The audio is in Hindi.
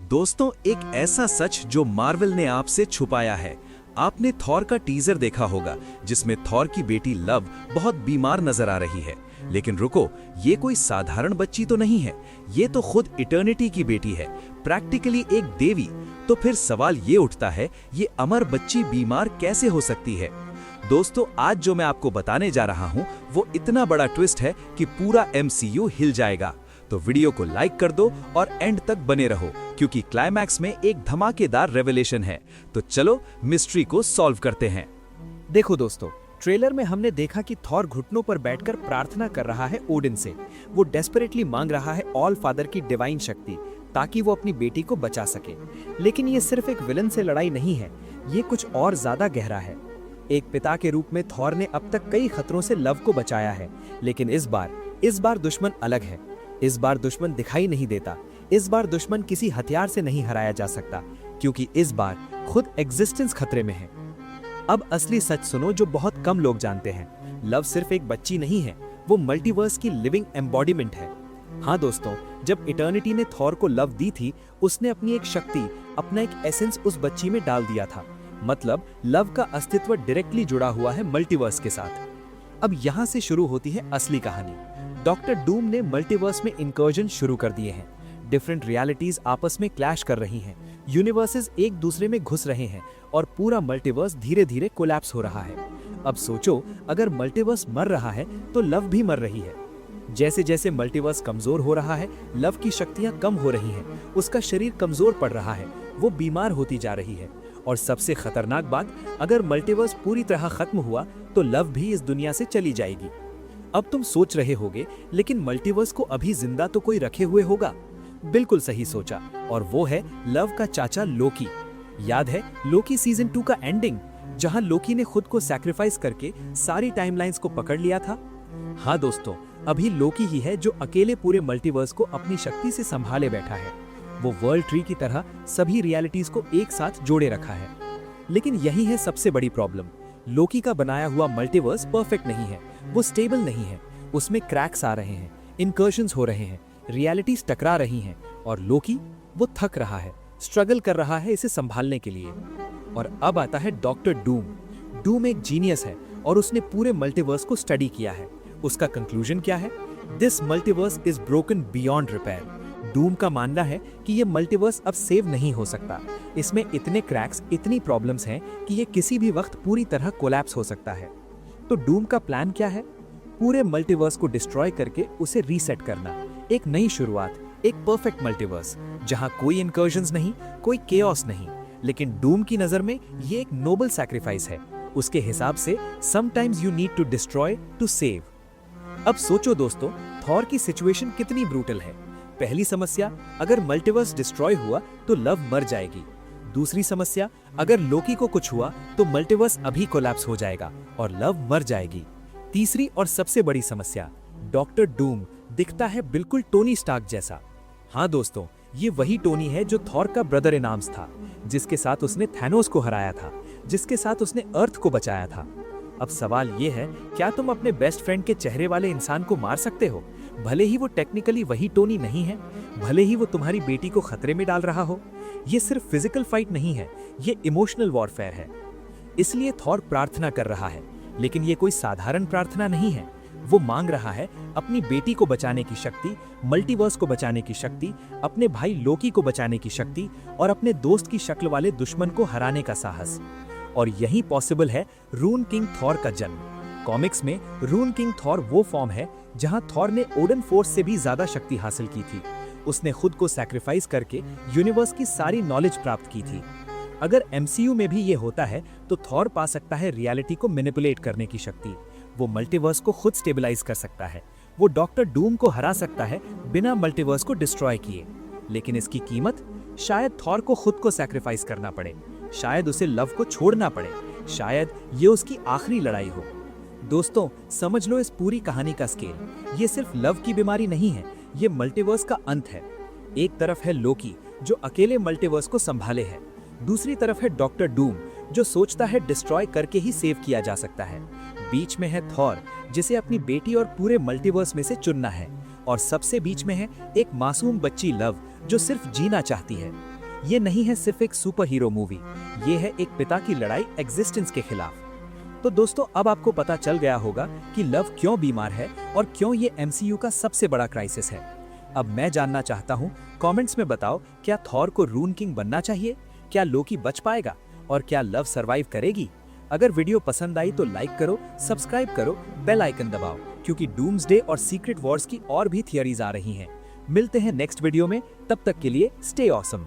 दोस्तों, एक ऐसा सच जो मार्वल ने आपसे छुपाया है। आपने थॉर का टीजर देखा होगा जिसमें थॉर की बेटी लव बहुत बीमार नजर आ रही है। लेकिन रुको, ये कोई साधारण बच्ची तो नहीं है, ये तो खुद इटर्निटी की बेटी है, प्रैक्टिकली एक देवी। तो फिर सवाल ये उठता है, ये अमर बच्ची बीमार कैसे हो सकती है? दोस्तों, आज जो मैं आपको बताने जा रहा हूँ वो इतना बड़ा ट्विस्ट है कि पूरा MCU हिल जाएगा। तो वीडियो को लाइक कर दो और एंड तक बने रहो, क्योंकि क्लाइमैक्स में एक धमाकेदार रेवलेशन है। तो चलो मिस्ट्री को सॉल्व करते हैं। देखो दोस्तों, ट्रेलर में हमने देखा कि थॉर घुटनों पर बैठकर प्रार्थना कर रहा है ओडिन से। वो डेस्परेटली मांग रहा है ऑल फादर की डिवाइन शक्ति ताकि वो अपनी बेटी को बचा सके। लेकिन ये सिर्फ एक विलन से लड़ाई नहीं है, ये कुछ और ज्यादा गहरा है। एक पिता के रूप में थॉर ने अब तक कई खतरों से लव को बचाया है, लेकिन इस बार दुश्मन अलग है। इस बार दुश्मन दिखाई नहीं देता। इस बार दुश्मन किसी हथियार से नहीं हराया जा सकता, क्योंकि इस बार खुद एग्जिस्टेंस खतरे में है। अब असली सच सुनो जो बहुत कम लोग जानते हैं। लव सिर्फ एक बच्ची नहीं है, वो मल्टीवर्स की लिविंग एम्बॉडीमेंट है। हाँ दोस्तों, जब इटर्निटी ने थॉर को लव दी थी, उसने अपनी एक शक्ति, अपना एक एसेंस उस बच्ची में डाल दिया था। मतलब लव का अस्तित्व डायरेक्टली जुड़ा हुआ है मल्टीवर्स के साथ। अब यहाँ से शुरू होती है असली कहानी। डॉक्टर डूम ने मल्टीवर्स में इंकर्जन शुरू कर दिए हैं। डिफरेंट रियलिटीज आपस में क्लैश कर रही हैं, यूनिवर्सेस एक दूसरे में घुस रहे हैं और पूरा मल्टीवर्स धीरे धीरे कोलैप्स हो रहा है। अब सोचो, अगर मल्टीवर्स मर रहा है तो लव भी मर रही है। जैसे जैसे मल्टीवर्स कमजोर हो रहा है, लव की शक्तियां कम हो रही हैं, उसका शरीर कमजोर पड़ रहा है, वो बीमार होती जा रही है। और सबसे खतरनाक बात, अगर मल्टीवर्स पूरी तरह खत्म हुआ तो लव भी इस दुनिया से चली जाएगी। अब तुम सोच रहे होगे, लेकिन मल्टीवर्स को अभी जिंदा तो कोई रखे हुए होगा। बिल्कुल सही सोचा, और वो है लव का चाचा लोकी। याद है लोकी सीजन 2 का एंडिंग, जहां लोकी ने खुद को सैक्रिफाइस करके सारी टाइमलाइंस को पकड़ लिया था। हाँ दोस्तों, अभी लोकी ही है जो अकेले पूरे मल्टीवर्स को अपनी शक्ति से संभाले बैठा है। वो वर्ल्ड ट्री की तरह सभी रियलिटीज को एक साथ जोड़े रखा है। लेकिन यही है सबसे बड़ी प्रॉब्लम। लोकी का बनाया हुआ मल्टीवर्स परफेक्ट नहीं है, वो स्टेबल नहीं है। उसमें क्रैक्स आ रहे हैं, इनकर्शंस हो रहे हैं, रियलिटीज टकरा रही हैं, और लोकी वो थक रहा है, स्ट्रगल कर रहा है इसे संभालने के लिए। और अब आता है डॉक्टर डूम। डूम एक जीनियस है और उसने पूरे मल्टीवर्स को स्टडी किया है। उसका कंक्लूजन क्या है? This multiverse is broken beyond repair. Doom का मानना है कि ये मल्टीवर्स अब सेव नहीं हो सकता। इसमें इतने क्रैक्स, इतनी प्रॉब्लम्स हैं कि ये किसी भी वक्त पूरी तरह कोलैप्स हो सकता है। तो डूम का प्लान क्या है? पूरे मल्टीवर्स को डिस्ट्रॉय करके उसे रीसेट करना। एक नई शुरुआत, एक परफेक्ट मल्टीवर्स जहां कोई इनकर्जन्स नहीं, कोई केओस नहीं। लेकिन डूम की नजर में ये एक नोबल सैक्रिफाइस है। उसके हिसाब से sometimes you need to destroy to save. अब सोचो दोस्तों, थॉर की सिचुएशन कितनी ब्रूटल है। पहली समस्या, अगर मल्टीवर्स डिस्ट्रॉय हुआ तो लव मर जाएगी। दूसरी समस्या, अगर लोकी को कुछ हुआ तो मल्टीवर्स अभी कोलैप्स हो जाएगा और लव मर जाएगी। तीसरी और सबसे बड़ी समस्या, डॉक्टर डूम दिखता है बिल्कुल टोनी स्टार्क जैसा। हाँ दोस्तों, ये वही टोनी है जो थॉर का ब्रदर इन आर्म्स था, जिसके साथ उसने थैनोस को हराया था, जिसके साथ उसने अर्थ को बचाया था। अब सवाल ये है, क्या तुम अपने बेस्ट फ्रेंड के चेहरे वाले इंसान को मार सकते हो? भले ही वो टेक्निकली वही टोनी नहीं है, भले ही वो तुम्हारी बेटी को खतरे में डाल रहा हो। ये सिर्फ फिजिकल फाइट नहीं है, ये इमोशनल वॉरफेयर है। इसलिए थॉर प्रार्थना कर रहा है, लेकिन ये कोई साधारण प्रार्थना नहीं है। वो मांग रहा है अपनी बेटी को बचाने की शक्ति, मल्टीवर्स को बचाने की शक्ति, अपने भाई लोकी को बचाने की शक्ति और अपने दोस्त की शक्ल वाले दुश्मन को हराने का साहस। और यही पॉसिबल है रून किंग थॉर का जन्म। कॉमिक्स में रून किंग थॉर वो फॉर्म है जहां थॉर ने ओडन फोर्स से भी ज्यादा शक्ति हासिल की थी। उसने खुद को सैक्रिफाइस करके यूनिवर्स की सारी नॉलेज प्राप्त की थी। अगर MCU में भी ये होता है तो थॉर पा सकता है रियलिटी को मैनिपुलेट करने की शक्ति। वो मल्टीवर्स को खुद स्टेबलाइज कर सकता है। वो डॉक्टर डूम को हरा सकता है बिना मल्टीवर्स को डिस्ट्रॉय किए। लेकिन इसकी कीमत, शायद थॉर को खुद को सैक्रिफाइस करना पड़े, शायद उसे लव को छोड़ना पड़े, शायद ये उसकी आखिरी लड़ाई हो। दोस्तों, समझ लो इस पूरी कहानी का स्केल। ये सिर्फ लव की बीमारी नहीं है, ये मल्टीवर्स का अंत है। एक तरफ है लोकी जो अकेले मल्टीवर्स को संभाले है, दूसरी तरफ है डॉक्टर डूम जो सोचता है डिस्ट्रॉय करके ही सेव किया जा सकता है। बीच में है थॉर जिसे अपनी बेटी और पूरे मल्टीवर्स में से चुनना है, और सबसे बीच में है एक मासूम बच्ची लव जो सिर्फ जीना चाहती है। ये नहीं है सिर्फ एक सुपर हीरो मूवी, ये है एक पिता की लड़ाई एग्जिस्टेंस के खिलाफ। तो दोस्तों, अब आपको पता चल गया होगा कि लव क्यों बीमार है और क्यों ये एमसीयू का सबसे बड़ा क्राइसिस है। अब मैं जानना चाहता हूँ, कमेंट्स में बताओ, क्या थॉर को रून किंग बनना चाहिए? क्या लोकी बच पाएगा? और क्या लव सरवाइव करेगी? अगर वीडियो पसंद आई तो लाइक करो, सब्सक्राइब करो, बेल आइकन दबाओ, क्योंकि डूम्सडे और सीक्रेट वॉर्स की और भी थियरीज आ रही हैं। मिलते हैं नेक्स्ट वीडियो में, तब तक के लिए स्टे ऑसम।